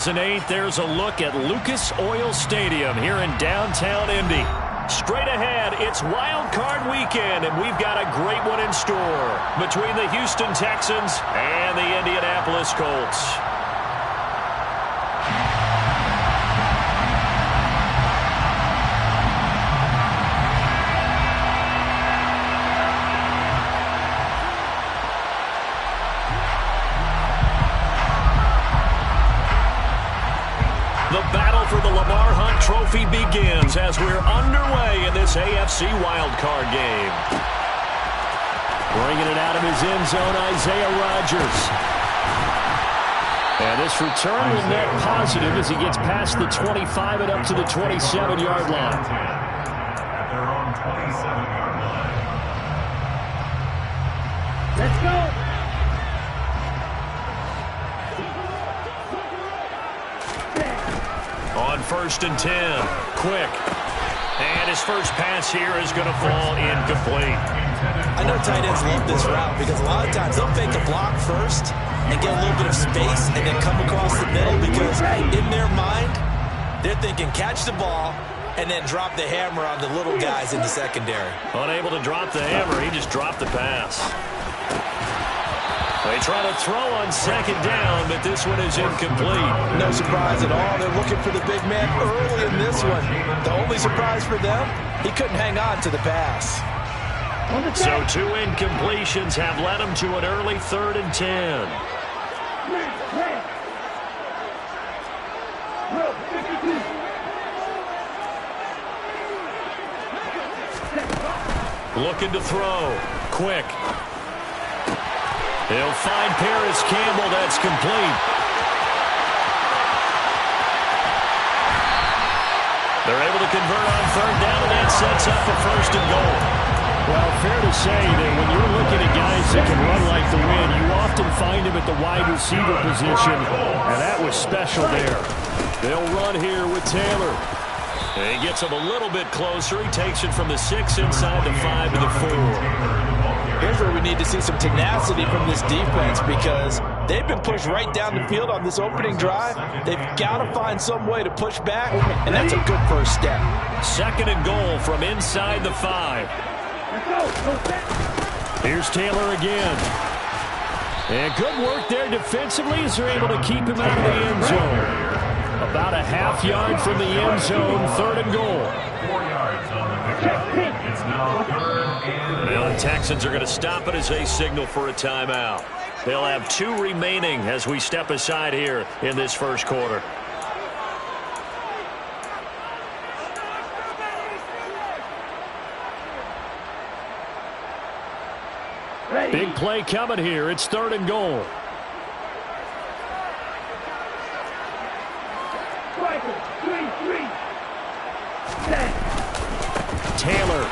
2008, there's a look at Lucas Oil Stadium here in downtown Indy. Straight ahead, it's Wild Card Weekend, and we've got a great one in store between the Houston Texans and the Indianapolis Colts. The battle for the Lamar Hunt Trophy begins as we're underway in this AFC wildcard game. Bringing it out of his end zone, Isaiah Rodgers. And this return will net positive as he gets past the 25 and up to the 27-yard line. Their own 27-yard line. Let's go. On 1st and 10, quick. And his first pass here is going to fall incomplete. I know tight ends love this route because a lot of times they'll fake a block first and get a little bit of space and then come across the middle because in their mind, they're thinking catch the ball and then drop the hammer on the little guys in the secondary. Unable to drop the hammer, he just dropped the pass. They try to throw on second down, but this one is incomplete. No surprise at all. They're looking for the big man early in this one. The only surprise for them, he couldn't hang on to the pass. So 2 incompletions have led him to an early 3rd and 10. Looking to throw. Quick. He'll find Paris Campbell. That's complete. They're able to convert on 3rd down, and that sets up a 1st and goal. Well, fair to say that when you're looking at guys that can run like the wind, you often find them at the wide receiver position, and that was special there. They'll run here with Taylor. And he gets him a little bit closer. He takes it from the 6 inside the 5 to the 4. Here's where we need to see some tenacity from this defense because they've been pushed right down the field on this opening drive. They've got to find some way to push back, and that's a good first step. 2nd and goal from inside the 5. Here's Taylor again. And good work there defensively as they're able to keep him out of the end zone. About a half yard from the end zone, 3rd and goal. 4 yards on the pickup. It's now 3rd and Well, the Texans are going to stop it as they signal for a timeout. They'll have 2 remaining as we step aside here in this first quarter. Big play coming here. It's 3rd and goal. Taylor.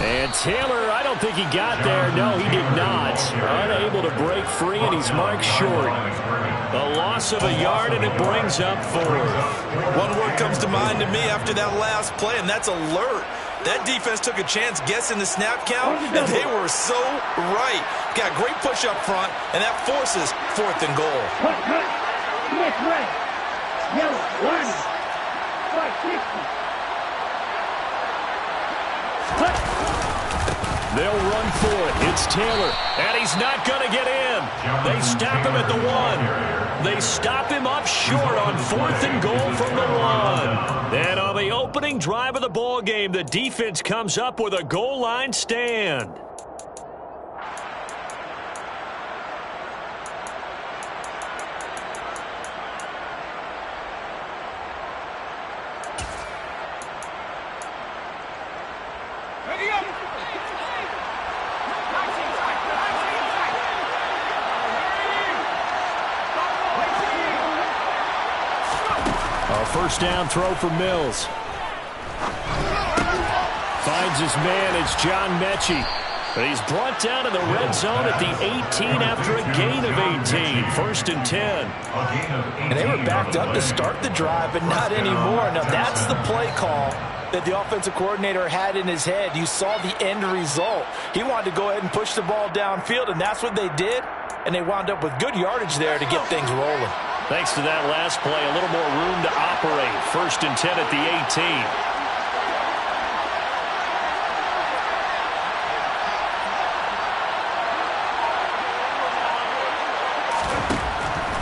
And Taylor, I don't think he got there. No, he did not. Unable to break free, and he's marked short. A loss of a yard, and it brings up 4th. One word comes to mind to me after that last play, and that's alert. That defense took a chance guessing the snap count, and they were so right. Got great push up front, and that forces 4th and goal. Yellow, warning. 560. They'll run for it. It's Taylor, and he's not going to get in. They stop him at the 1. They stop him up short on 4th and goal from the 1. And on the opening drive of the ball game, the defense comes up with a goal line stand. First down throw for Mills. Finds his man. It's John Mechie. But he's brought down in the red zone at the 18 after a gain of 18. 1st and 10. And they were backed up to start the drive, but not anymore. Now, that's the play call that the offensive coordinator had in his head. You saw the end result. He wanted to go ahead and push the ball downfield, and that's what they did. And they wound up with good yardage there to get things rolling. Thanks to that last play, a little more room to operate. 1st and 10 at the 18.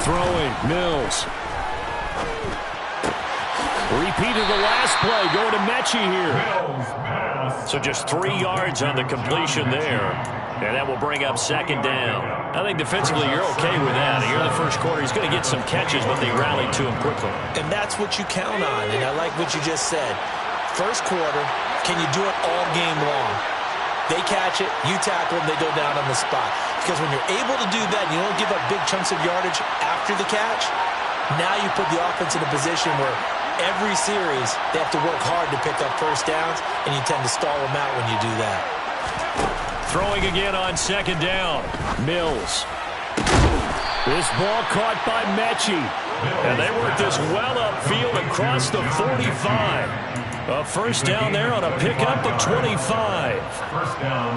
Throwing, Mills. Repeated the last play, going to Mechie here. So just 3 yards on the completion there. And that will bring up 2nd down. I think defensively you're okay with that. Here in the first quarter, he's going to get some catches, but they rallied to him quickly. And that's what you count on, and I like what you just said. First quarter, can you do it all game long? They catch it, you tackle them, they go down on the spot. Because when you're able to do that, you don't give up big chunks of yardage after the catch, now you put the offense in a position where every series they have to work hard to pick up first downs, and you tend to stall them out when you do that. Throwing again on 2nd down. Mills. This ball caught by Mechie. And they work this well upfield across the 45. A first down there on a pickup of 25.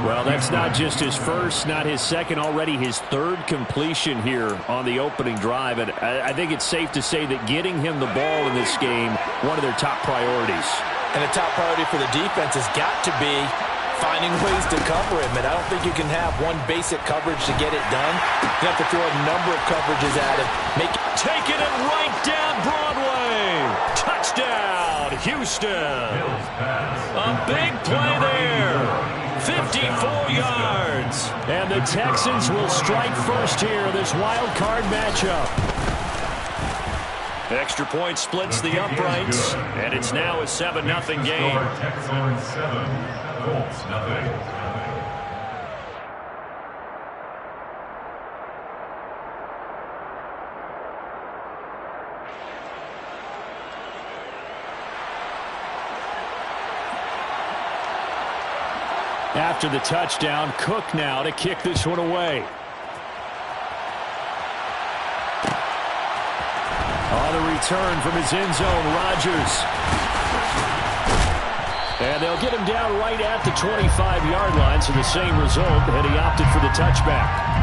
Well, that's not just his first, not his second, already his 3rd completion here on the opening drive. And I think it's safe to say that getting him the ball in this game, one of their top priorities. And a top priority for the defense has got to be finding ways to cover him. And I don't think you can have one basic coverage to get it done. You have to throw a number of coverages at him. Taking it right down Broadway. Touchdown, Houston. A big play there. 54 yards. And the Texans will strike first here in this wild card matchup. Extra point splits the uprights, and it's now a 7-0 game. Texans 7, Colts nothing. After the touchdown, Cook now to kick this one away. On the return from his end zone, Rodgers. And they'll get him down right at the 25-yard line, so the same result, and he opted for the touchback.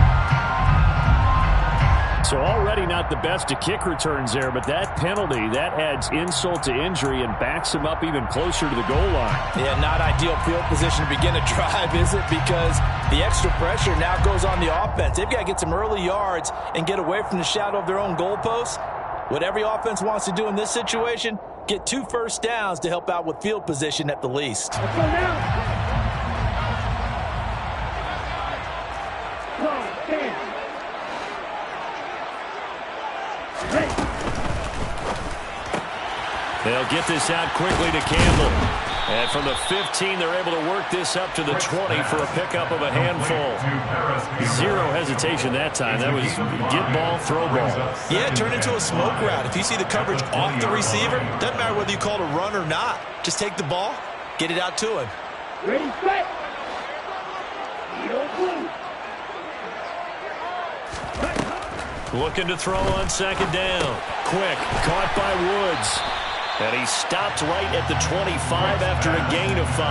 So already not the best of kick returns there, but that penalty, that adds insult to injury and backs him up even closer to the goal line. Yeah, not ideal field position to begin a drive, is it? Because the extra pressure now goes on the offense. They've got to get some early yards and get away from the shadow of their own goalposts. What every offense wants to do in this situation, get 2 first downs to help out with field position at the least. Let's go now. Go, stand. Ready. They'll get this out quickly to Campbell. And from the 15, they're able to work this up to the 20 for a pickup of a handful. 0 hesitation that time. That was get ball, throw ball. Yeah, turn into a smoke route. If you see the coverage off the receiver, doesn't matter whether you call it a run or not. Just take the ball, get it out to him. Ready, set. Looking to throw on 2nd down. Quick, caught by Woods. And he stopped right at the 25 after a gain of 5.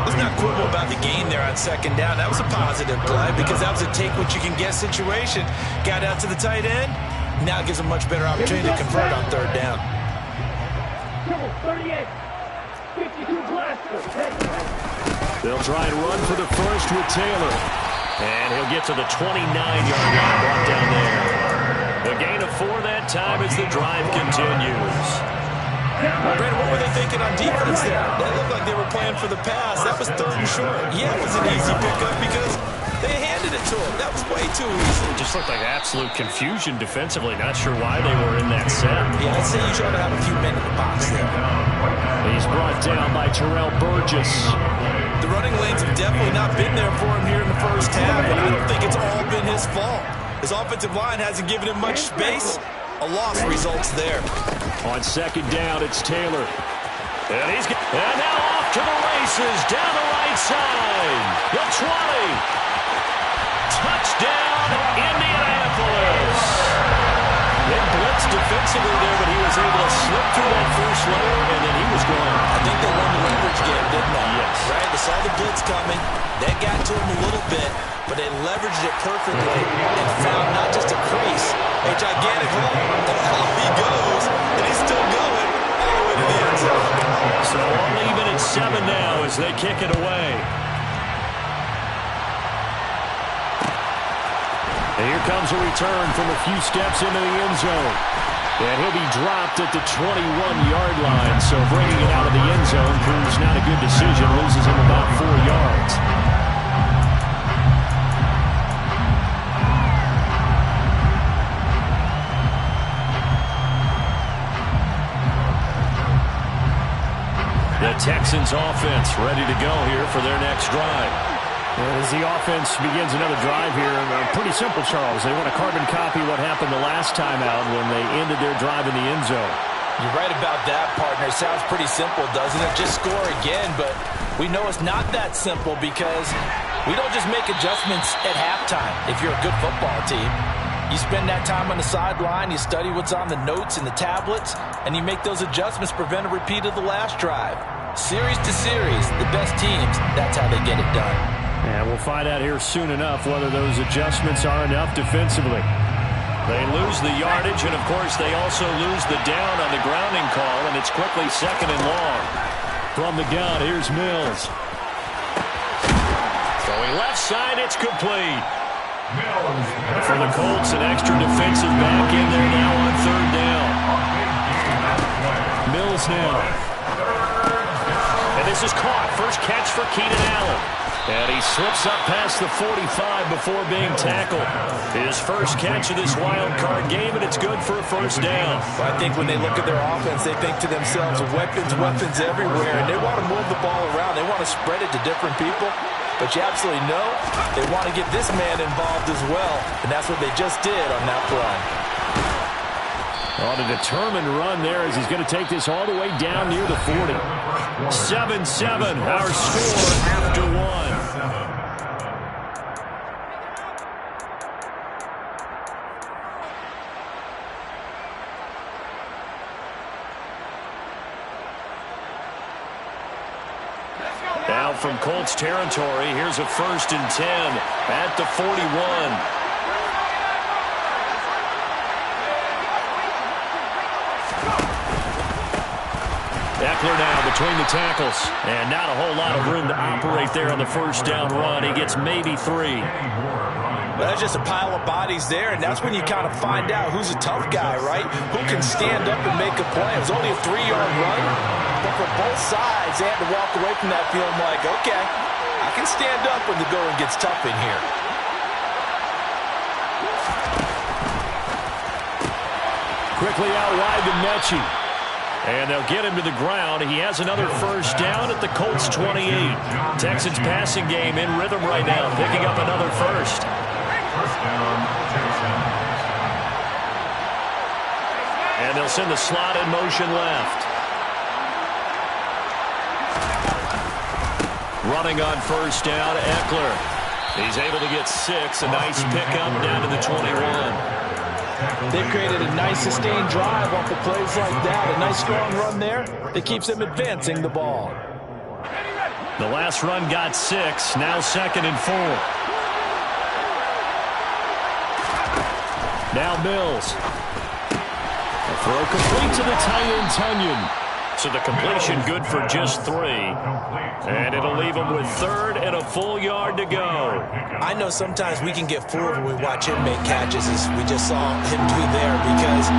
Let's not quibble about the gain there on 2nd down. That was a positive play because that was a take-what-you-can-get situation. Got out to the tight end. Now gives a much better opportunity to convert on 3rd down. 38. 52 blaster. They'll try and run for the first with Taylor. And he'll get to the 29-yard line, brought down there. A gain of 4 that time as the drive continues. Brandon, what were they thinking on defense there? That looked like they were playing for the pass. That was 3rd and short. Yeah, it was an easy pickup because they handed it to him. That was way too easy. It just looked like absolute confusion defensively. Not sure why they were in that set. Yeah, I'd say you try to have a few men in the box there. He's brought down by Terrell Burgess. The running lanes have definitely not been there for him here in the first half, and I don't think it's all been his fault. His offensive line hasn't given him much space. A loss results there. On 2nd down, it's Taylor. And now off to the races, down the right side. The 20. Touchdown, Indianapolis. They blitzed defensively there, but he was able to slip through that first layer, and then he was gone. I think they won the leverage game, didn't they? Yes. Right? They saw the blitz coming. That got to him a little bit. but they leveraged it perfectly and found not just a crease, a gigantic hole. And off he goes, and he's still going all the way to the end zone. So only even at 7 now as they kick it away. And here comes a return from a few steps into the end zone. And he'll be dropped at the 21-yard line. So bringing it out of the end zone proves not a good decision. Loses him about 4 yards. The Texans offense ready to go here for their next drive. As the offense begins another drive here, pretty simple, Charles. They want to carbon copy what happened the last time out when they ended their drive in the end zone. You're right about that, partner. Sounds pretty simple, doesn't it? Just score again, but we know it's not that simple because we don't just make adjustments at halftime if you're a good football team. You spend that time on the sideline, you study what's on the notes and the tablets, and you make those adjustments, prevent a repeat of the last drive. Series to series, the best teams, that's how they get it done. And we'll find out here soon enough whether those adjustments are enough defensively. They lose the yardage, and, of course, they also lose the down on the grounding call, and it's quickly 2nd and long. From the gun, here's Mills. Going left side, it's complete. For the Colts, an extra defensive back in there now on 3rd down. Mills now. And this is caught. First catch for Keenan Allen. And he slips up past the 45 before being tackled. His first catch of this wild card game, and it's good for a 1st down. Well, I think when they look at their offense, they think to themselves, weapons, weapons everywhere, and they want to move the ball around. They want to spread it to different people. But you absolutely know they want to get this man involved as well, and that's what they just did on that run. On a determined run there as he's going to take this all the way down near the 40. 7-7, our score after 1. Now from Colts territory, here's a 1st and 10 at the 41. Eckler now between the tackles. And not a whole lot of room to operate there on the 1st down run. He gets maybe 3. Well, that's just a pile of bodies there, and that's when you kind of find out who's a tough guy, right? Who can stand up and make a play. It was only a 3-yard run, but for both sides, they had to walk away from that feeling like, okay, I can stand up when the going gets tough in here. Quickly out wide to Mechie. And they'll get him to the ground. He has another 1st down at the Colts 28. Texans passing game in rhythm right now, picking up another 1st. 1st down, Texans. And they'll send the slot in motion left. Running on 1st down, Eckler. He's able to get 6. A nice pickup down to the 21. They've created a nice sustained drive off of plays like that. A nice strong run there that keeps them advancing the ball. The last run got 6. Now 2nd and 4. Now Mills. A throw complete to the tight end Tunyon. So the completion good for just 3. And it'll leave him with 3rd and a full yard to go. I know sometimes we can get fooled when we watch him make catches, as we just saw him do there, because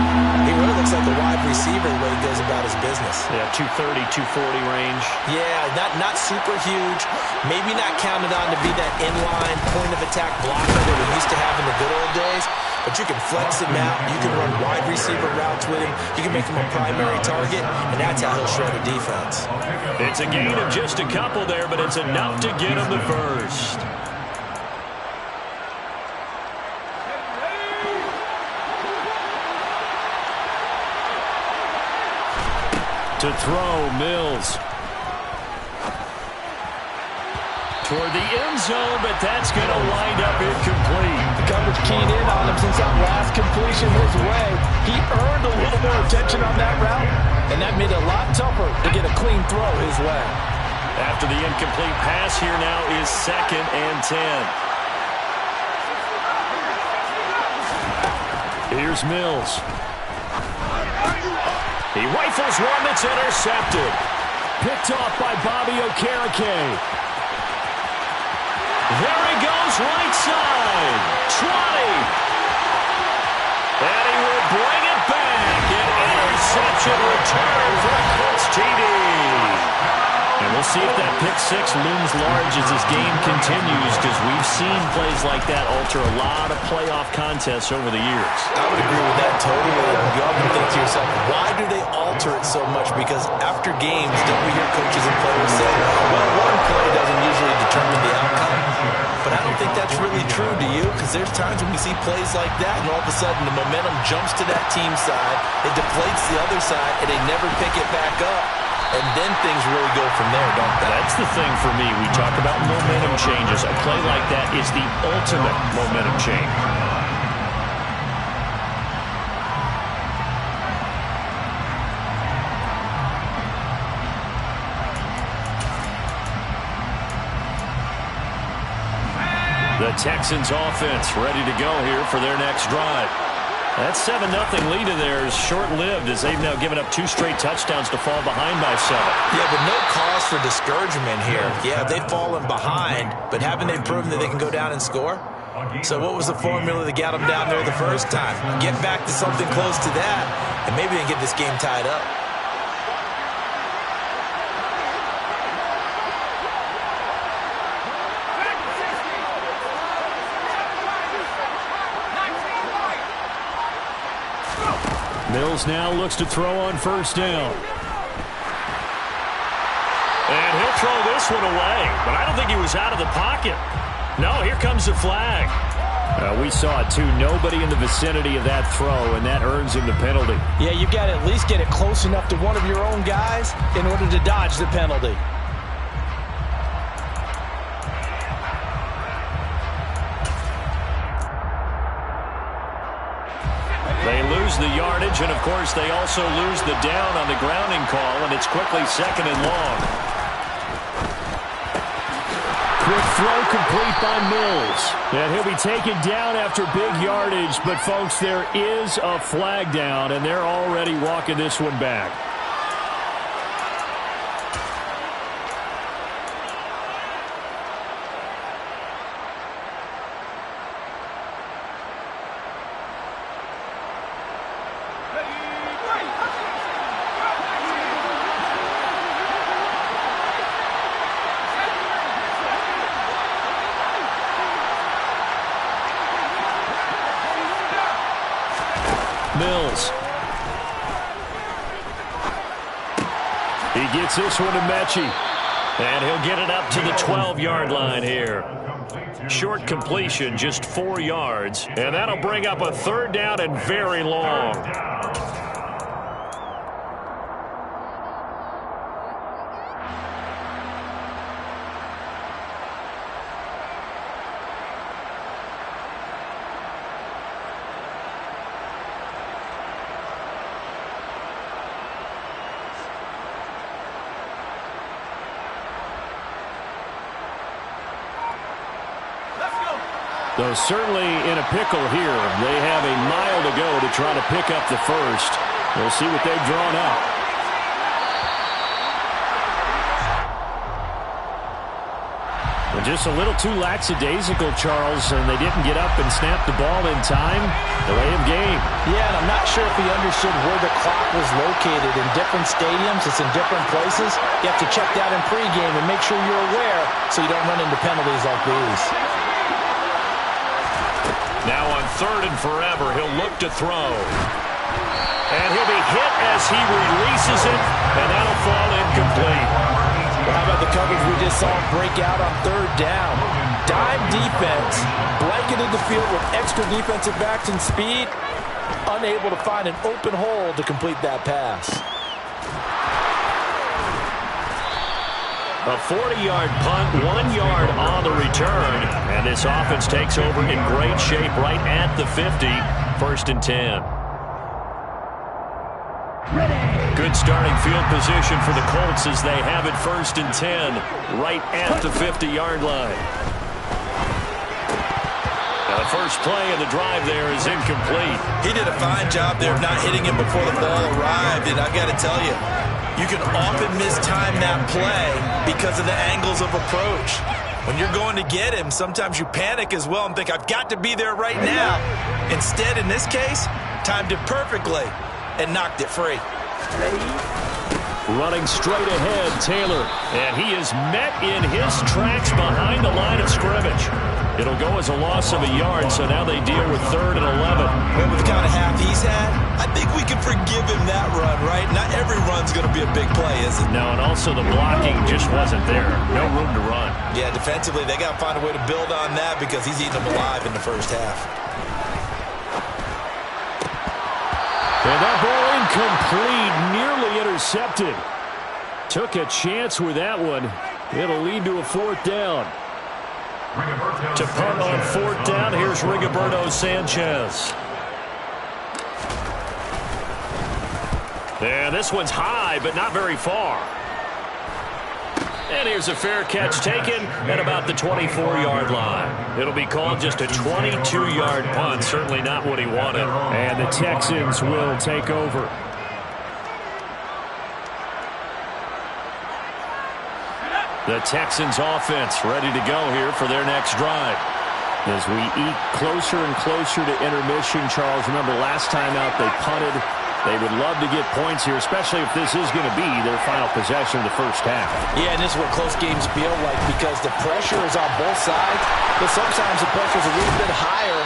he really looks like a wide receiver the way he goes about his business. Yeah, 230, 240 range. Yeah, not super huge. Maybe not counted on to be that inline point-of-attack blocker that we used to have in the good old days. But you can flex him out. You can run wide receiver routes with him. You can make him a primary target, and that's how he'll shred a defense. It's a gain of just a couple there, but it's enough to get him the 1st. To throw, Mills. Toward the end zone, but that's going to wind up incomplete. The coverage keyed in on him since that last completion his way. He earned a little more attention on that route, and that made it a lot tougher to get a clean throw his way. After the incomplete pass, here now is 2nd and 10. Here's Mills. He rifles one that's intercepted. Picked off by Bobby Okereke. There he goes, right side. 20. And he will bring it back. An interception return for a Colts TD. And we'll see if that pick six looms large as this game continues, because we've seen plays like that alter a lot of playoff contests over the years. I would agree with that totally. You often think to yourself, why do they alter it so much? Because after games, don't we hear coaches and players say, well, one play doesn't usually determine the outcome. But I don't think that's really true, do you? Because there's times when we see plays like that, and all of a sudden the momentum jumps to that team side, it deflates the other side, and they never pick it back up. And then things really go from there, don't they? That's the thing for me. We talk about momentum changes. A play like that is the ultimate momentum change. The Texans offense ready to go here for their next drive. That 7-0 lead of theirs short-lived, as they've now given up 2 straight touchdowns to fall behind by 7. Yeah, but no cause for discouragement here. Yeah, they've fallen behind, but haven't they proven that they can go down and score? So what was the formula that got them down there the first time? Get back to something close to that, and maybe they can get this game tied up. Mills now looks to throw on first down. And he'll throw this one away, but I don't think he was out of the pocket. No, here comes the flag. We saw it too. Nobody in the vicinity of that throw, and that earns him the penalty. Yeah, you've got to at least get it close enough to one of your own guys in order to dodge the penalty. They lose the yardage, and of course they also lose the down on the grounding call, and it's quickly 2nd and long. Quick throw complete by Mills. And he'll be taken down after big yardage, but folks, there is a flag down, and they're already walking this one back. Mills. He gets this one to Mechie. And he'll get it up to the 12-yard line here. Short completion, just 4 yards. And that'll bring up a 3rd down and very long. So certainly in a pickle here. They have a mile to go to try to pick up the first. We'll see what they've drawn up. And just a little too lackadaisical, Charles, and they didn't get up and snap the ball in time. Delay of game. Yeah, and I'm not sure if he understood where the clock was located. In different stadiums, it's in different places. You have to check that in pregame and make sure you're aware so you don't run into penalties like these. Now on 3rd and forever, he'll look to throw. And he'll be hit as he releases it, and that'll fall incomplete. Well, how about the coverage we just saw break out on 3rd down? Dime defense, blanketed the field with extra defensive backs and speed, unable to find an open hole to complete that pass. A 40-yard punt, 1 yard on the return. And this offense takes over in great shape right at the 50. 1st and 10. Good starting field position for the Colts as they have it 1st and 10 right at the 50-yard line. Now the first play of the drive there is incomplete. He did a fine job there of not hitting him before the ball arrived, and I've got to tell you, you can often mistime that play because of the angles of approach. When you're going to get him, sometimes you panic as well and think, I've got to be there right now. Instead, in this case, timed it perfectly and knocked it free. Running straight ahead, Taylor. And he is met in his tracks behind the line of scrimmage. It'll go as a loss of a yard, so now they deal with 3rd and 11. Well, with the kind of half he's had, I think we can forgive him that run, right? Not every run's going to be a big play, is it? No, and also the blocking just wasn't there. No room to run. Yeah, defensively, they got to find a way to build on that because he's eating them alive in the first half. And that ball incomplete, nearly intercepted. Took a chance with that one. It'll lead to a 4th down. To punt on 4th down, here's Rigoberto Sanchez. And this one's high, but not very far. And here's a fair catch taken at about the 24-yard line. It'll be called just a 22-yard punt. Certainly not what he wanted. And the Texans will take over. The Texans offense ready to go here for their next drive. As we eke closer and closer to intermission, Charles, remember last time out they punted. They would love to get points here, especially if this is going to be their final possession of the first half. Yeah, and this is what close games feel like because the pressure is on both sides, but sometimes the pressure is a little bit higher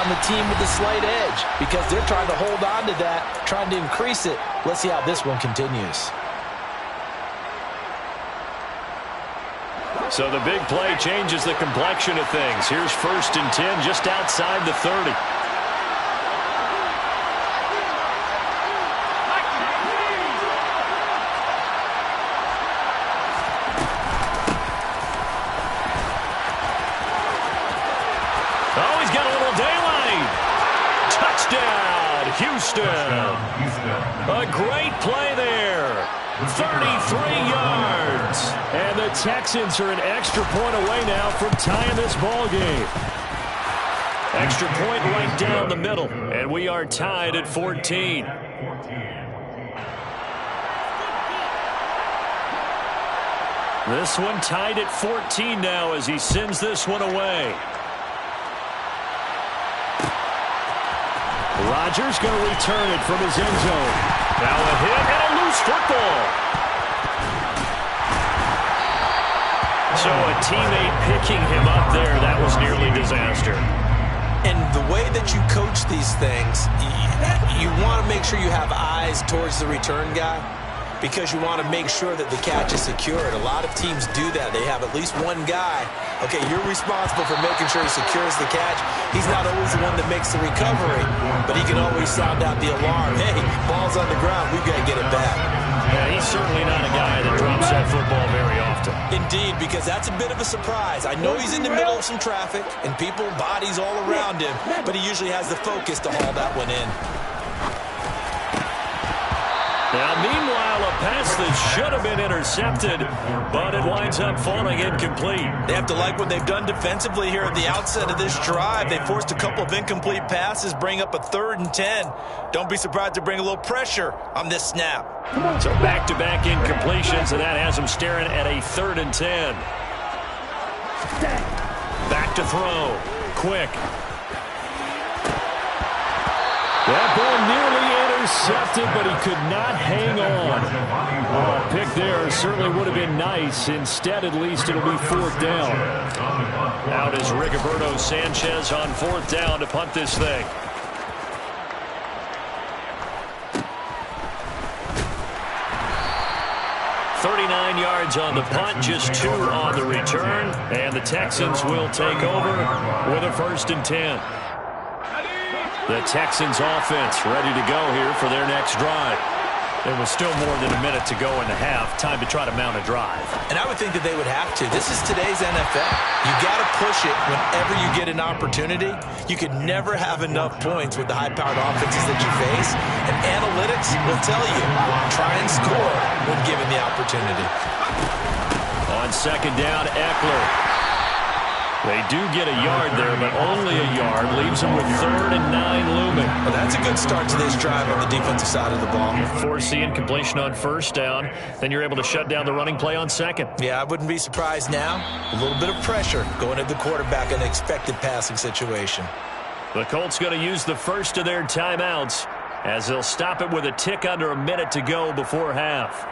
on the team with the slight edge because they're trying to hold on to that, trying to increase it. Let's see how this one continues. So the big play changes the complexion of things. Here's 1st and 10 just outside the 30. Oh, he's got a little daylight. Touchdown, Houston. A great play there. 33 yards. And the Texans are an extra point away now from tying this ball game. Extra point right down the middle. And we are tied at 14. This one tied at 14 now as he sends this one away. Rodgers going to return it from his end zone. Now a hit and a loose football. So a teammate picking him up there, that was nearly disaster. And the way that you coach these things, you want to make sure you have eyes towards the return guy because you want to make sure that the catch is secured. A lot of teams do that. They have at least one guy. Okay, you're responsible for making sure he secures the catch. He's not always the one that makes the recovery, but he can always sound out the alarm. Hey, ball's on the ground. We've got to get it back. Yeah, he's certainly not a guy that drops that football very often. Indeed, because that's a bit of a surprise. I know he's in the middle of some traffic and people, bodies all around him, but he usually has the focus to haul that one in. Now, meanwhile, a pass that should have been intercepted, but it winds up falling incomplete. They have to like what they've done defensively here at the outset of this drive. They forced a couple of incomplete passes, bring up a 3rd and 10. Don't be surprised to bring a little pressure on this snap. So back-to-back incompletions, and that has them staring at a 3rd and 10. Back to throw. Quick. That ball nearly intercepted, but he could not hang on. Oh, a pick there certainly would have been nice. Instead, at least, it'll be 4th down. Out is Rigoberto Sanchez on 4th down to punt this thing. 39 yards on the punt, just 2 on the return. And the Texans will take over with a 1st and 10. The Texans offense ready to go here for their next drive. There was still more than a minute to go in the half. Time to try to mount a drive. And I would think that they would have to. This is today's NFL. You got to push it whenever you get an opportunity. You could never have enough points with the high-powered offenses that you face. And analytics will tell you, try and score when given the opportunity. On 2nd down, Eckler. They do get a yard there, but only a yard. Leaves them with 3rd and 9 looming. Well, that's a good start to this drive on the defensive side of the ball. Force the incompletion on 1st down. Then you're able to shut down the running play on 2nd. Yeah, I wouldn't be surprised now. A little bit of pressure going at the quarterback in an expected passing situation. The Colts going to use the first of their timeouts as they'll stop it with a tick under a minute to go before half.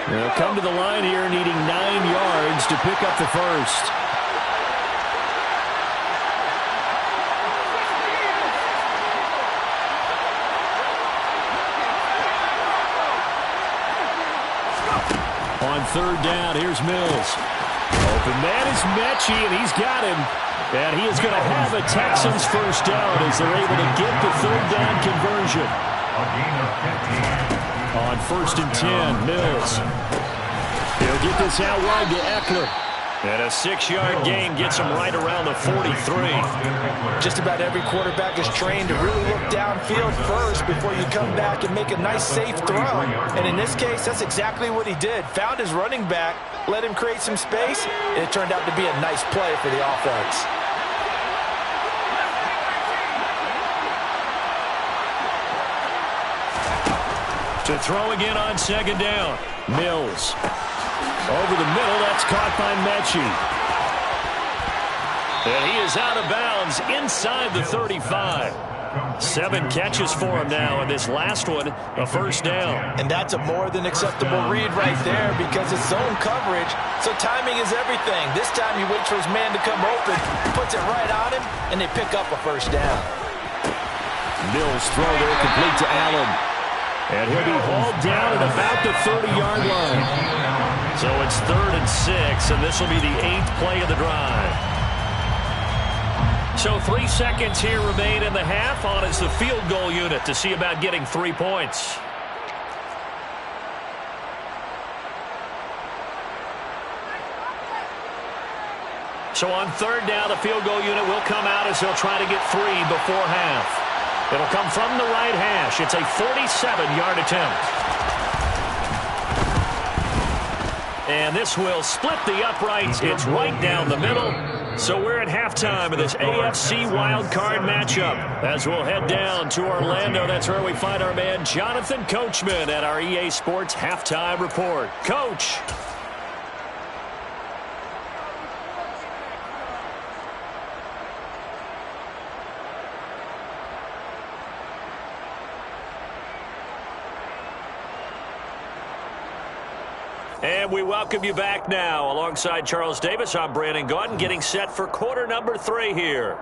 They'll come to the line here needing 9 yards to pick up the first. On 3rd down, here's Mills. Open man is Mechie, and he's got him. And he is going to have a Texans first down as they're able to get the 3rd down conversion. On 1st and 10, Mills. He'll get this out wide to Eckler. And a 6-yard gain gets him right around the 43. Just about every quarterback is trained to really look downfield first before you come back and make a nice, safe throw. And in this case, that's exactly what he did. Found his running back, let him create some space, and it turned out to be a nice play for the offense. To throw again on 2nd down. Mills. Over the middle, that's caught by Mechie. And he is out of bounds inside the 35. 7 catches for him now, and this last one, a first down. And that's a more than acceptable read right there because it's zone coverage, so timing is everything. This time he waits for his man to come open, puts it right on him, and they pick up a first down. Mills throw there complete to Allen. And he'll be hauled down at about the 30-yard line. So it's 3rd and 6, and this will be the 8th play of the drive. So 3 seconds here remain in the half. On is the field goal unit to see about getting 3 points. So on 3rd down, the field goal unit will come out as they'll try to get 3 before half. It'll come from the right hash. It's a 47-yard attempt. And this will split the uprights. It's right down the middle. So we're at halftime of this AFC wildcard matchup. As we'll head down to Orlando, that's where we find our man Jonathan Coachman at our EA Sports Halftime Report. Coach. And we welcome you back now. Alongside Charles Davis, I'm Brandon Gaudin, getting set for quarter number 3 here.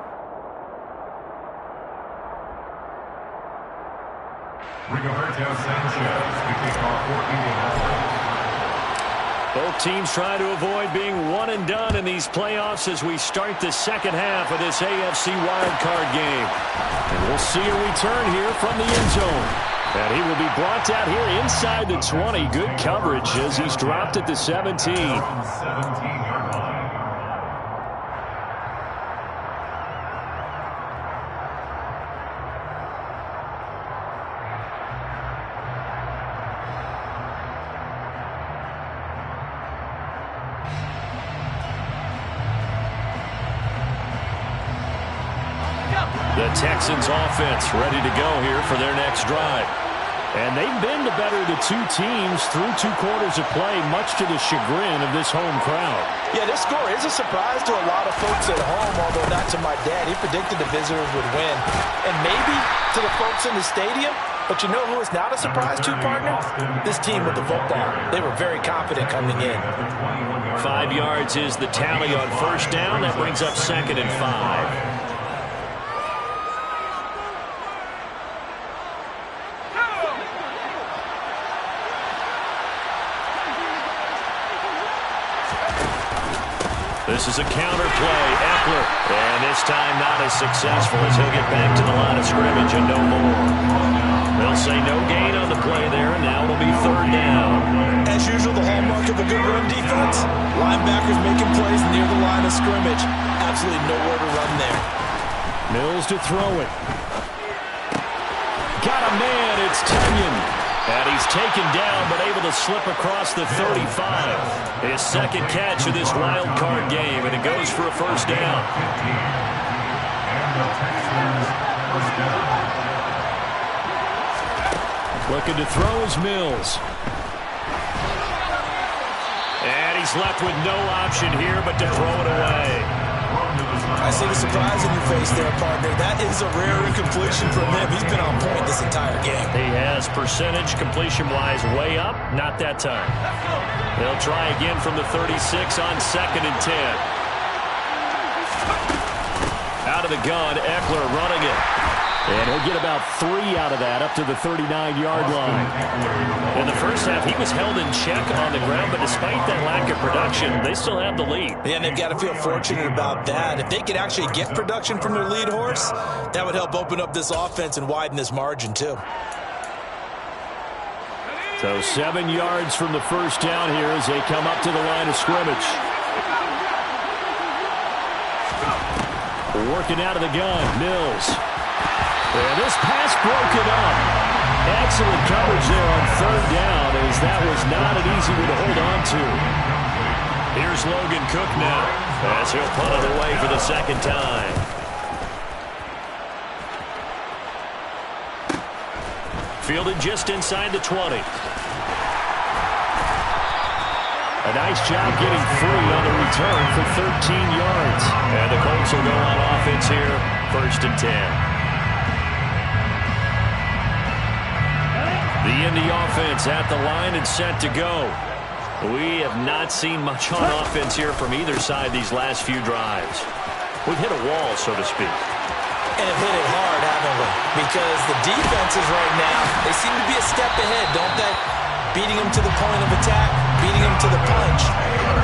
Rigoberto Sanchez, the kickoff for Both teams trying to avoid being one and done in these playoffs as we start the second half of this AFC wildcard game. And we'll see a return here from the end zone. And he will be brought out here inside the 20. Good coverage as he's dropped at the 17. 17-yard line. The Texans offense ready to go here for their next drive. And they've been the better of the 2 teams through 2 quarters of play, much to the chagrin of this home crowd. Yeah, this score is a surprise to a lot of folks at home, although not to my dad. He predicted the visitors would win. And maybe to the folks in the stadium, but you know who is not a surprise to, partner? This team with the football. They were very confident coming in. 5 yards is the tally on first down. That brings up 2nd and 5. This is a counter play. Eckler. And this time not as successful as he'll get back to the line of scrimmage and no more. They'll say no gain on the play there, and now it'll be 3rd down. As usual, the hallmark of a good run defense. Linebackers making plays near the line of scrimmage. Absolutely nowhere to run there. Mills to throw it. Got a man. It's Tunyon. And he's taken down, but able to slip across the 35. His second catch of this wild card game, and it goes for a first down. Looking to throw is Mills. And he's left with no option here but to throw it away. I see the surprise in your face there, partner. That is a rare incompletion from him. He's been on point this entire game. He has percentage completion-wise way up. Not that time. They'll try again from the 36 on 2nd and 10. Out of the gun, Eckler running it. And he'll get about 3 out of that up to the 39-yard line. In the first half, he was held in check on the ground, but despite that lack of production, they still have the lead. Yeah, and they've got to feel fortunate about that. If they could actually get production from their lead horse, that would help open up this offense and widen this margin, too. So 7 yards from the first down here as they come up to the line of scrimmage. Working out of the gun, Mills. And this pass broken up. Excellent coverage there on 3rd down, as that was not an easy one to hold on to. Here's Logan Cook now, as he'll punt it away for the 2nd time. Fielded just inside the 20. A nice job getting free on the return for 13 yards. And the Colts will go on offense here, 1st and 10. The Indy offense at the line and set to go. We have not seen much on offense here from either side these last few drives. We've hit a wall, so to speak. And have hit it hard, haven't we? Because the defenses right now, they seem to be a step ahead, don't they? Beating them to the point of attack, beating them to the punch.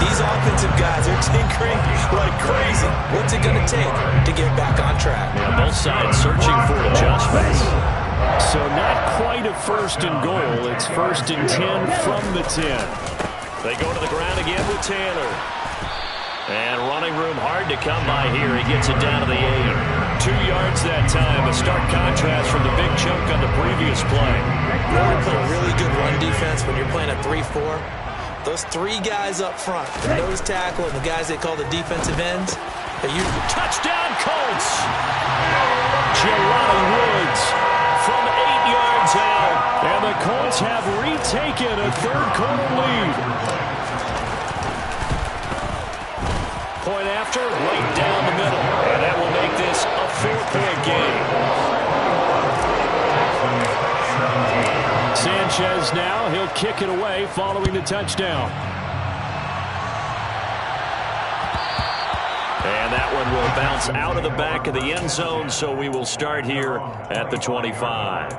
These offensive guys are tinkering like crazy. What's it going to take to get back on track? Yeah, both sides searching for adjustments. So not quite a 1st and goal. It's 1st and 10 from the 10. They go to the ground again with Taylor. And running room hard to come by here. He gets it down to the 8. 2 yards that time. A stark contrast from the big chunk on the previous play. You know, we play a really good run defense when you're playing a 3-4. Those 3 guys up front, the nose tackle and the guys they call the defensive ends, they usually... Touchdown Colts! Jelani Woods from 8 yards out. And the Colts have retaken a 3rd quarter lead. Point after, right down the middle. And that will make this a 4-point game. Sanchez now, he'll kick it away following the touchdown. And that one will bounce out of the back of the end zone, so we will start here at the 25.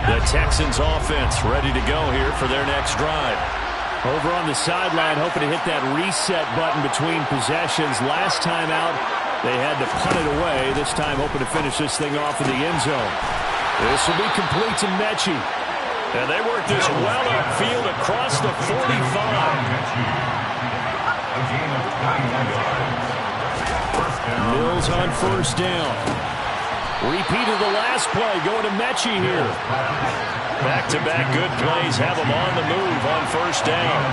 The Texans offense ready to go here for their next drive. Over on the sideline, hoping to hit that reset button between possessions. Last time out, they had to punt it away. This time, hoping to finish this thing off in the end zone. This will be complete to Mechie. And they work this well upfield across the 45. Mills on 1st down. Repeat of the last play, going to Mechie here. Back-to-back good plays have him on the move on 1st down.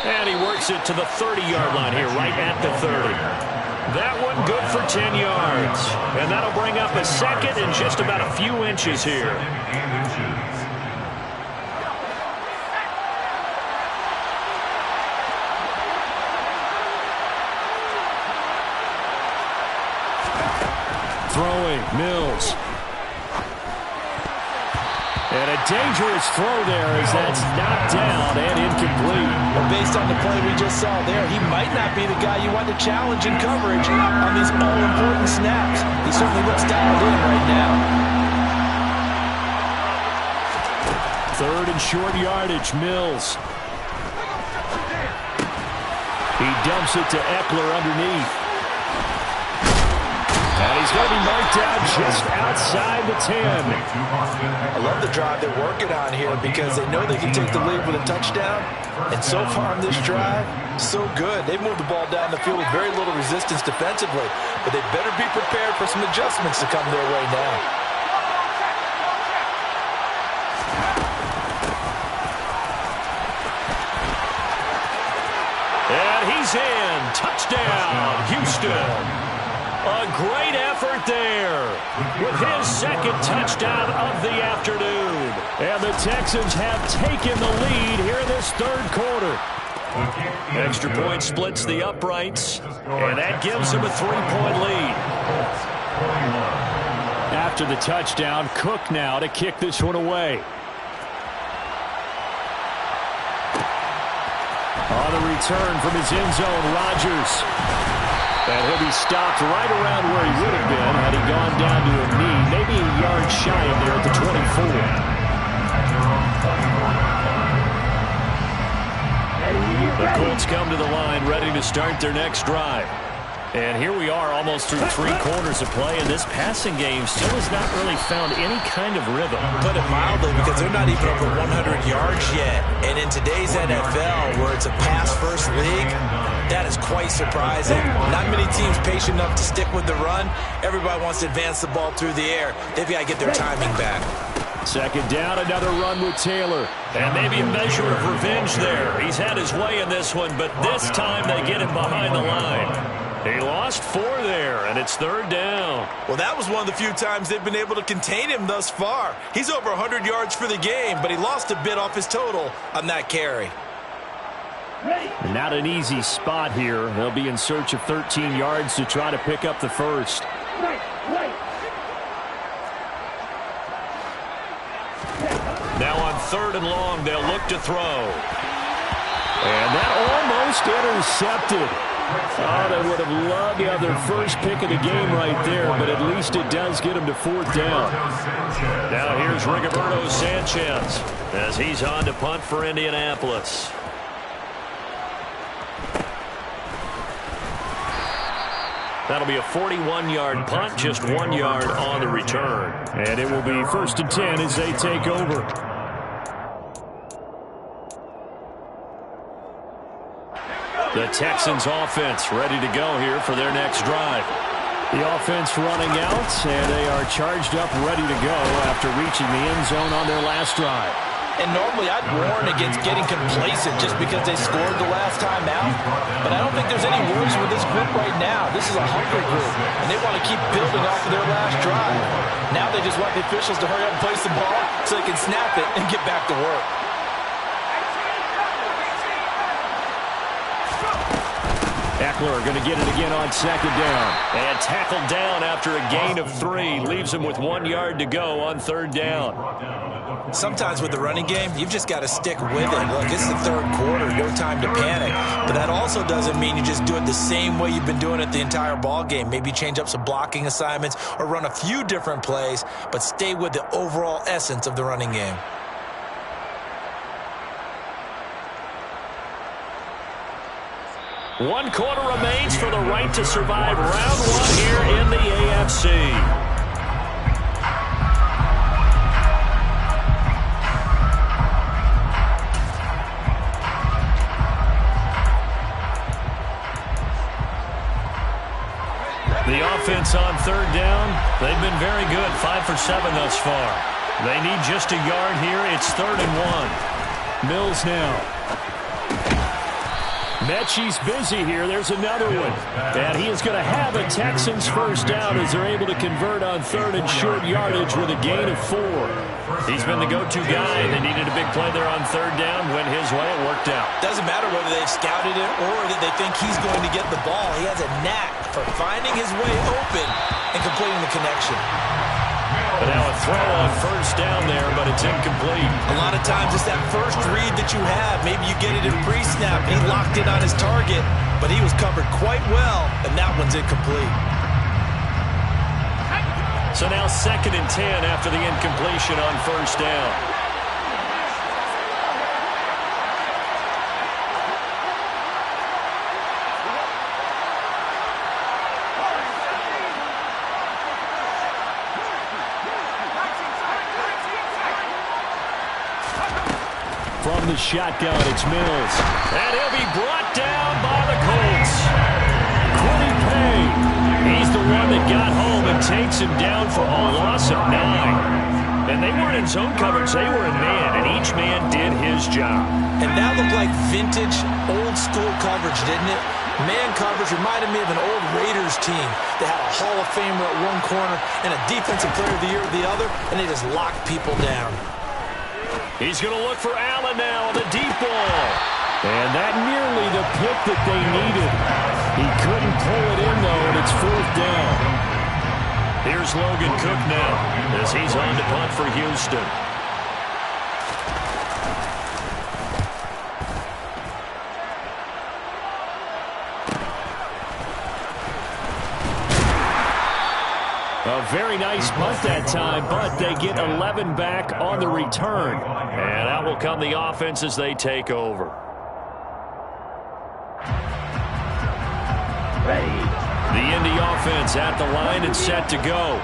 And he works it to the 30-yard line here, right at the 30. That one good for 10 yards. And that'll bring up a 2nd and just about a few inches here. Throwing, Mills. And a dangerous throw there as that's knocked down and incomplete. Well, based on the play we just saw there, he might not be the guy you want to challenge in coverage on these all-important snaps. He certainly looks dialed in right now. 3rd and short yardage, Mills. He dumps it to Eckler underneath. And he's going to be marked out just outside the 10. I love the drive they're working on here because they know they can take the lead with a touchdown. And so far on this drive, so good. They've moved the ball down the field with very little resistance defensively. But they better be prepared for some adjustments to come their way now. And he's in. Touchdown, Houston. A great effort there with his second touchdown of the afternoon. And the Texans have taken the lead here in this third quarter. Extra point splits the uprights, and that gives them a 3-point lead. After the touchdown, Cook now to kick this one away. On the return from his end zone, Rodgers. And he'll be stopped right around where he would have been had he gone down to a knee, maybe a yard shy of there at the 24. The Colts come to the line ready to start their next drive. And here we are almost through 3 quarters of play, and this passing game still has not really found any kind of rhythm. Put it mildly, because they're not even over 100 yards yet. And in today's NFL, where it's a pass-first league, that is quite surprising. Not many teams patient enough to stick with the run. Everybody wants to advance the ball through the air. They've got to get their timing back. Second down, another run with Taylor. And maybe a measure of revenge there. He's had his way in this one, but this time they get him behind the line. He lost 4 there, and it's third down. Well, that was one of the few times they've been able to contain him thus far. He's over 100 yards for the game, but he lost a bit off his total on that carry. Not an easy spot here. They'll be in search of 13 yards to try to pick up the first. Now on 3rd and long, they'll look to throw. And that almost intercepted. Oh, they would have loved to have their first pick of the game right there, but at least it does get them to 4th down. Now here's Rigoberto Sanchez as he's on to punt for Indianapolis. That'll be a 41-yard punt, just 1 yard on the return. And it will be 1st and 10 as they take over. The Texans offense ready to go here for their next drive. The offense running out, and they are charged up, ready to go after reaching the end zone on their last drive. And normally I'd warn against getting complacent just because they scored the last time out. But I don't think there's any worries with this group right now. This is a hungry group, and they want to keep building off of their last drive. Now they just want the officials to hurry up and place the ball so they can snap it and get back to work. Eckler going to get it again on 2nd down. And tackled down after a gain of 3. Leaves him with 1 yard to go on 3rd down. Sometimes with the running game, you've just got to stick with it. Look, it's the 3rd quarter, no time to panic. But that also doesn't mean you just do it the same way you've been doing it the entire ball game. Maybe change up some blocking assignments or run a few different plays, but stay with the overall essence of the running game. One quarter remains for the right to survive round 1 here in the AFC. The offense on 3rd down, they've been very good, 5 for 7 thus far. They need just a yard here. It's 3rd and 1. Mills now. Mechie's busy here. There's another one. And he is going to have a Texans first down as they're able to convert on 3rd and short yardage with a gain of 4. He's been the go-to guy. They needed a big play there on 3rd down. Went his way. It worked out. Doesn't matter whether they've scouted it or that they think he's going to get the ball. He has a knack for finding his way open and completing the connection. But now a throw on 1st down there, but it's incomplete. A lot of times it's that first read that you have. Maybe you get it in pre-snap. He locked in on his target, but he was covered quite well, and that one's incomplete. So now 2nd and 10 after the incompletion on 1st down. From the shotgun, it's Mills. And he'll be brought down by the Colts. Quiddy Pay. He's the one that got home and takes him down for a loss of 9. And they weren't in zone coverage. They were in man, and each man did his job. And that looked like vintage, old-school coverage, didn't it? Man coverage reminded me of an old Raiders team that had a Hall of Famer at one corner and a Defensive Player of the Year at the other, and they just locked people down. He's going to look for Allen now on the deep ball. And that nearly the pick that they needed. He couldn't pull it in, though, and it's 4th down. Here's Logan Cook now as he's on to punt for Houston. A very nice punt that time, but they get 11 back on the return. And out will come the offense as they take over. The Indy offense at the line and set to go.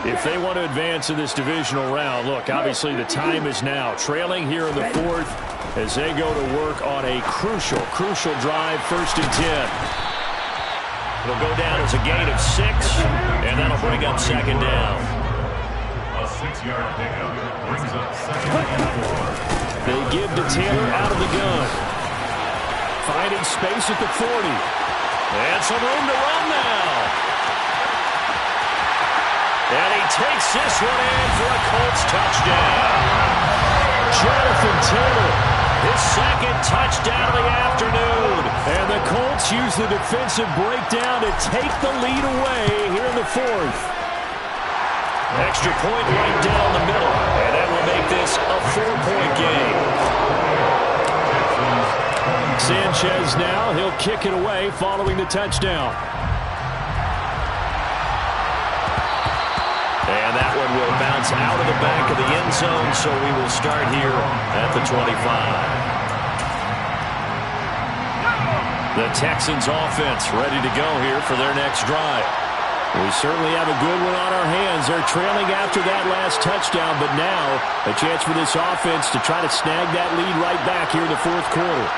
If they want to advance in this divisional round, look, obviously the time is now. Trailing here in the 4th as they go to work on a crucial drive, 1st and 10. It'll go down as a gain of 6, and that'll bring up 2nd down. A 6-yard pickup brings up 2nd and 4. They give to Taylor out of the gun. Finding space at the 40. And some room to run now. And he takes this one in for a Colts touchdown. Jonathan Taylor, his 2nd touchdown of the afternoon. And the Colts use the defensive breakdown to take the lead away here in the 4th. Extra point right down the middle. And that will make this a 4-point game. Sanchez now, he'll kick it away following the touchdown. And that one will bounce out of the back of the end zone, so we will start here at the 25. The Texans offense ready to go here for their next drive. We certainly have a good one on our hands. They're trailing after that last touchdown, but now a chance for this offense to try to snag that lead right back here in the 4th quarter.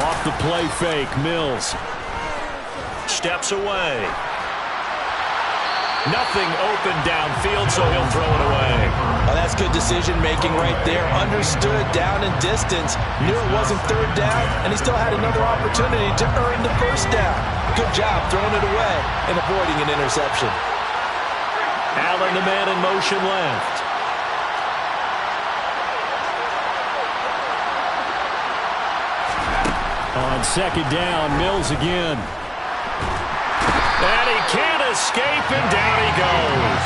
Off the play fake, Mills steps away. Nothing open downfield, so he'll throw it away. Oh, that's good decision-making right there. Understood down and distance. Knew it wasn't 3rd down, and he still had another opportunity to earn the 1st down. Good job throwing it away and avoiding an interception. Allen, the man in motion left. On 2nd down, Mills again. And he can't escape, and down he goes.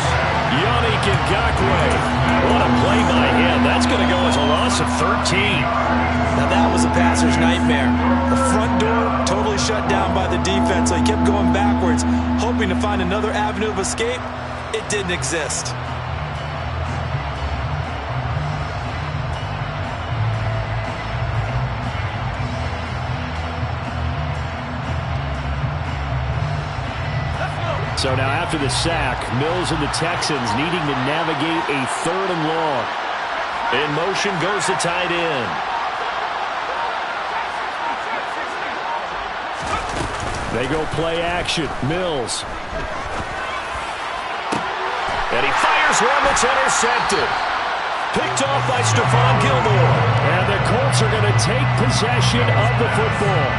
Yannick Ngakoue. What a play by him. That's going to go as a loss of 13. Now that was a passer's nightmare. The front door totally shut down by the defense, so he kept going backwards, hoping to find another avenue of escape. It didn't exist. So now after the sack, Mills and the Texans needing to navigate a 3rd and long. In motion goes the tight end. They go play action. Mills. And he fires one that's intercepted. Picked off by Stephon Gilmore. And the Colts are going to take possession of the football.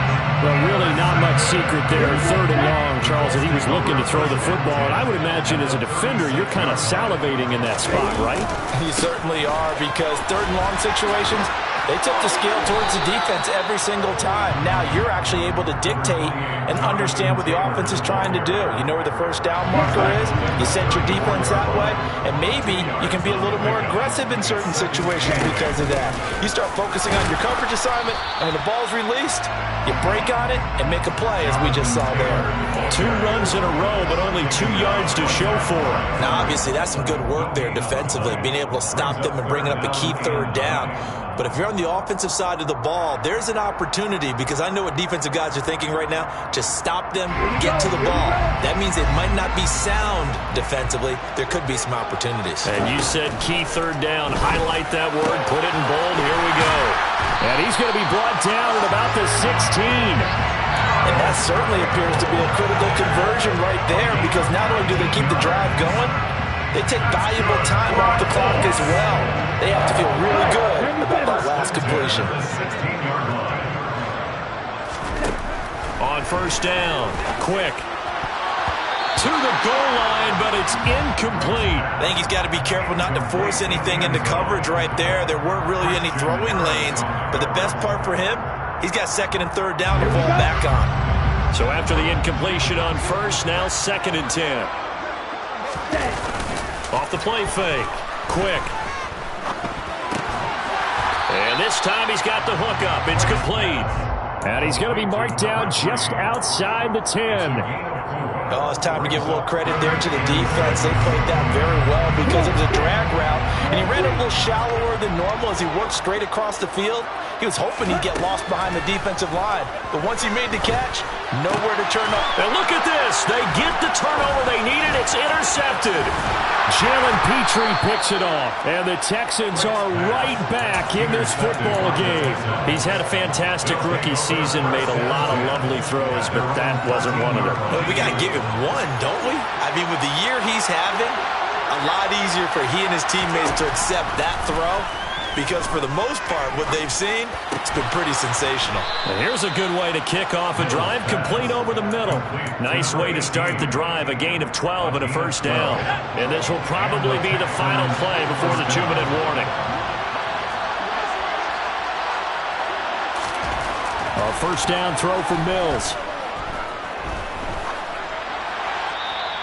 Well, really not much secret there. 3rd and long, Charles, that he was looking to throw the football. And I would imagine as a defender, you're kind of salivating in that spot, right? You certainly are, because 3rd and long situations, they tip the scale towards the defense every single time. Now you're actually able to dictate and understand what the offense is trying to do. You know where the 1st down marker is. You set your defense that way, and maybe you can be a little more aggressive in certain situations because of that. You start focusing on your coverage assignment, and when the ball's released, you break on it and make a play, as we just saw there. 2 runs in a row, but only 2 yards to show for it. Now, obviously, that's some good work there defensively, being able to stop them and bringing up a key 3rd down. But if you're on the offensive side of the ball, there's an opportunity, because I know what defensive guys are thinking right now. Just stop them, get to the ball. That means it might not be sound defensively. There could be some opportunities. And you said key third down. Highlight that word, put it in bold. Here we go. And he's going to be brought down at about the 16. And that certainly appears to be a critical conversion right there, because not only do they keep the drive going, they take valuable time off the clock as well. They have to feel really good about that last completion. On first down, quick. To the goal line, but it's incomplete. I think he's got to be careful not to force anything into coverage right there. There weren't really any throwing lanes, but the best part for him, he's got second and third down to fall back on. So after the incompletion on first, now 2nd and 10. Off the play fake. Quick. And this time he's got the hook up. It's complete. And he's going to be marked down just outside the 10. Oh, it's time to give a little credit there to the defense. They played that very well because it was a drag route, and he ran a little shallower than normal as he worked straight across the field. He was hoping he'd get lost behind the defensive line, but once he made the catch, nowhere to turn up. And look at this. They get the turnover they needed. It's intercepted. Jalen Petrie picks it off, and the Texans are right back in this football game. He's had a fantastic rookie season, made a lot of lovely throws, but that wasn't one of them. Well, we got to give him one, don't we? I mean, with the year he's having, a lot easier for he and his teammates to accept that throw, because for the most part, what they've seen, it's been pretty sensational. And here's a good way to kick off a drive, complete over the middle. Nice way to start the drive, a gain of 12 and a first down. And this will probably be the final play before the 2-minute warning. A first down throw for Mills.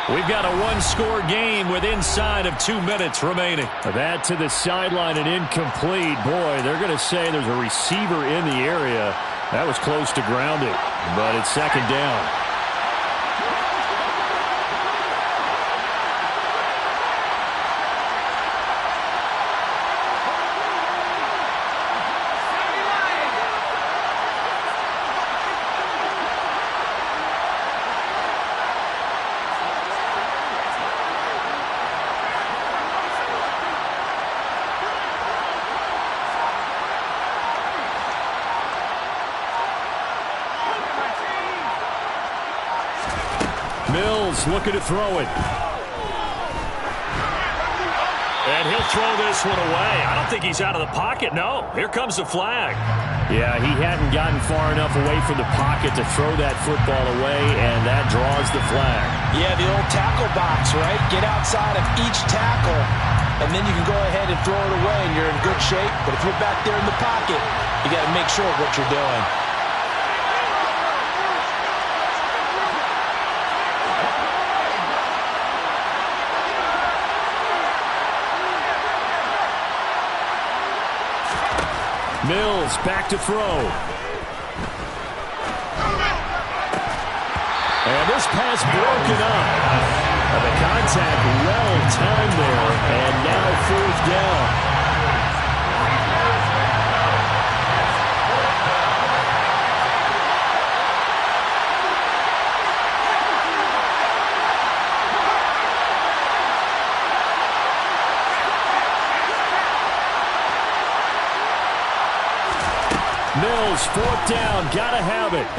We've got a one-score game with inside of 2 minutes remaining. That to the sideline and incomplete. Boy, they're going to say there's a receiver in the area. That was close to grounded, but it's 2nd down. Mills looking to throw it. And he'll throw this one away. I don't think he's out of the pocket. No, here comes the flag. Yeah, he hadn't gotten far enough away from the pocket to throw that football away, and that draws the flag. Yeah, the old tackle box, right? Get outside of each tackle, and then you can go ahead and throw it away, and you're in good shape. But if you're back there in the pocket, you got to make sure of what you're doing. Mills back to throw. And this pass broken up. The contact well timed there, and now 4th down. Mills, 4th down, gotta have it.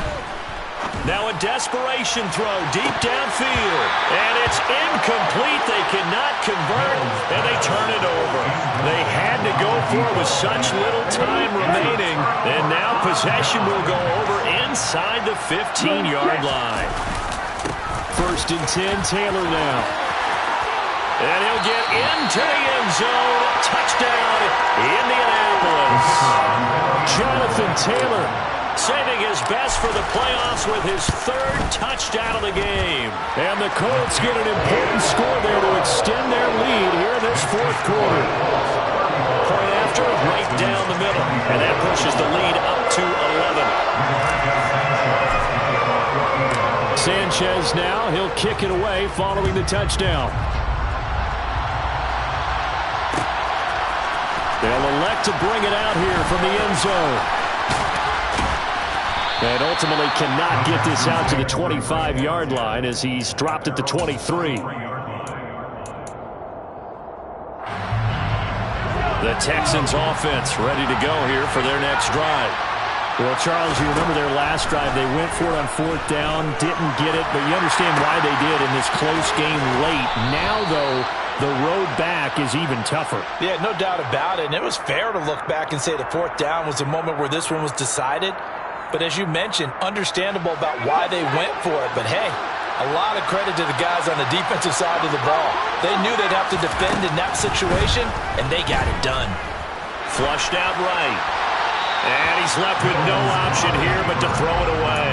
Now a desperation throw deep downfield, and it's incomplete. They cannot convert, and they turn it over. They had to go for it with such little time remaining, and now possession will go over inside the 15-yard line. 1st and 10, Taylor now. And he'll get into the end zone. Touchdown, Indianapolis. Jonathan Taylor saving his best for the playoffs with his 3rd touchdown of the game. And the Colts get an important score there to extend their lead here in this 4th quarter. Point after, right down the middle. And that pushes the lead up to 11. Sanchez now, he'll kick it away following the touchdown. They'll elect to bring it out here from the end zone. And ultimately cannot get this out to the 25-yard line as he's dropped at the 23. The Texans offense ready to go here for their next drive. Well, Charles, you remember their last drive. They went for it on 4th down, didn't get it, but you understand why they did in this close game late. Now, though, the road back is even tougher. Yeah, no doubt about it. And it was fair to look back and say the 4th down was the moment where this one was decided. But as you mentioned, understandable about why they went for it. But, hey, a lot of credit to the guys on the defensive side of the ball. They knew they'd have to defend in that situation, and they got it done. Flushed out right. And he's left with no option here but to throw it away.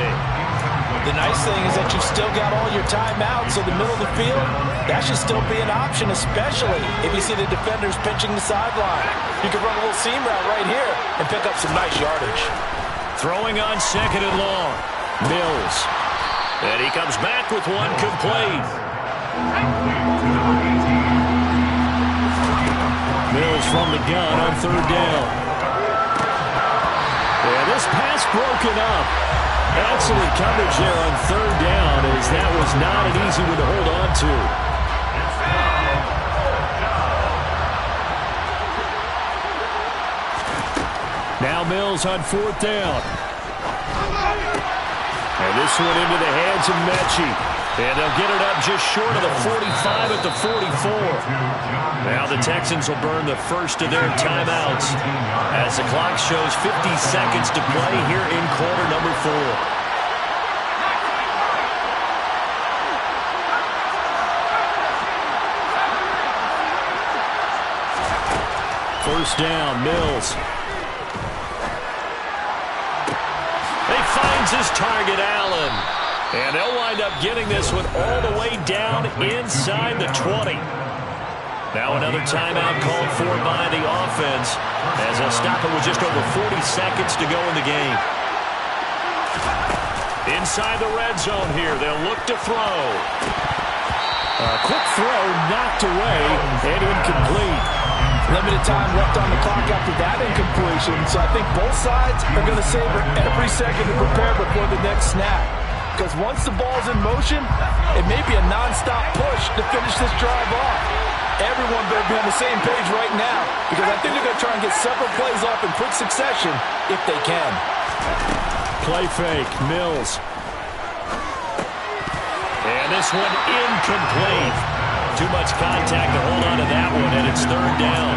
The nice thing is that you've still got all your timeouts, so the middle of the field, that should still be an option, especially if you see the defenders pinching the sideline. You can run a little seam route right here and pick up some nice yardage. Throwing on 2nd and long. Mills. And he comes back with one complete. Mills from the gun on 3rd down. And this pass broken up. Excellent coverage there on 3rd down, as that was not an easy one to hold on to. Now Mills on 4th down. And this one into the hands of Mechie. And they'll get it up just short of the 45 at the 44. Now the Texans will burn the first of their timeouts as the clock shows 50 seconds to play here in quarter number 4. First down, Mills. He finds his target, Allen. And they'll wind up getting this one all the way down inside the 20. Now another timeout called for by the offense as they'll stop it with just over 40 seconds to go in the game. Inside the red zone here, they'll look to throw. A quick throw knocked away and incomplete. Limited time left on the clock after that incompletion, so I think both sides are going to savor every second to prepare before the next snap. Because once the ball's in motion, it may be a non-stop push to finish this drive off. Everyone better be on the same page right now, because I think they're going to try and get several plays off in quick succession if they can. Play fake, Mills. And this one incomplete. Too much contact to hold on to that one, and it's 3rd down.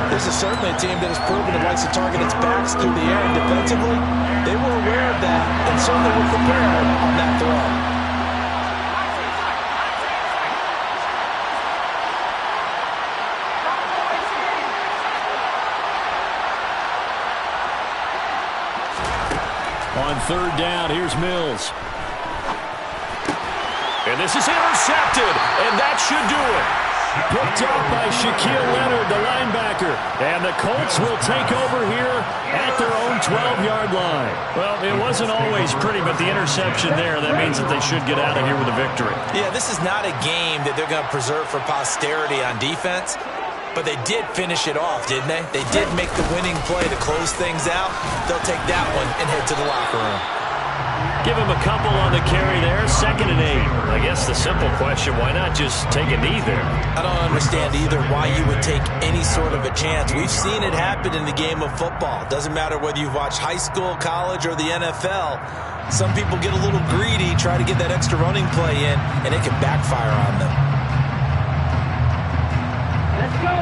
This is certainly a team that has proven it likes to target its backs through the air and defensively. They were aware of that and certainly were prepared on that throw. On 3rd down, here's Mills. And this is intercepted, and that should do it. Picked up by Shaquille Leonard, the linebacker. And the Colts will take over here at their own 12-yard line. Well, it wasn't always pretty, but the interception there, that means that they should get out of here with a victory. Yeah, this is not a game that they're going to preserve for posterity on defense. But they did finish it off, didn't they? They did make the winning play to close things out. They'll take that one and head to the locker room. Give him a couple on the carry there, 2nd and 8. I guess the simple question, why not just take a knee there? I don't understand either why you would take any sort of a chance. We've seen it happen in the game of football. Doesn't matter whether you've watched high school, college, or the NFL. Some people get a little greedy, try to get that extra running play in, and it can backfire on them. Let's go.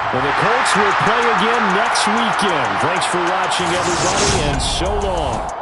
Well, the Colts will play again next weekend. Thanks for watching, everybody, and so long.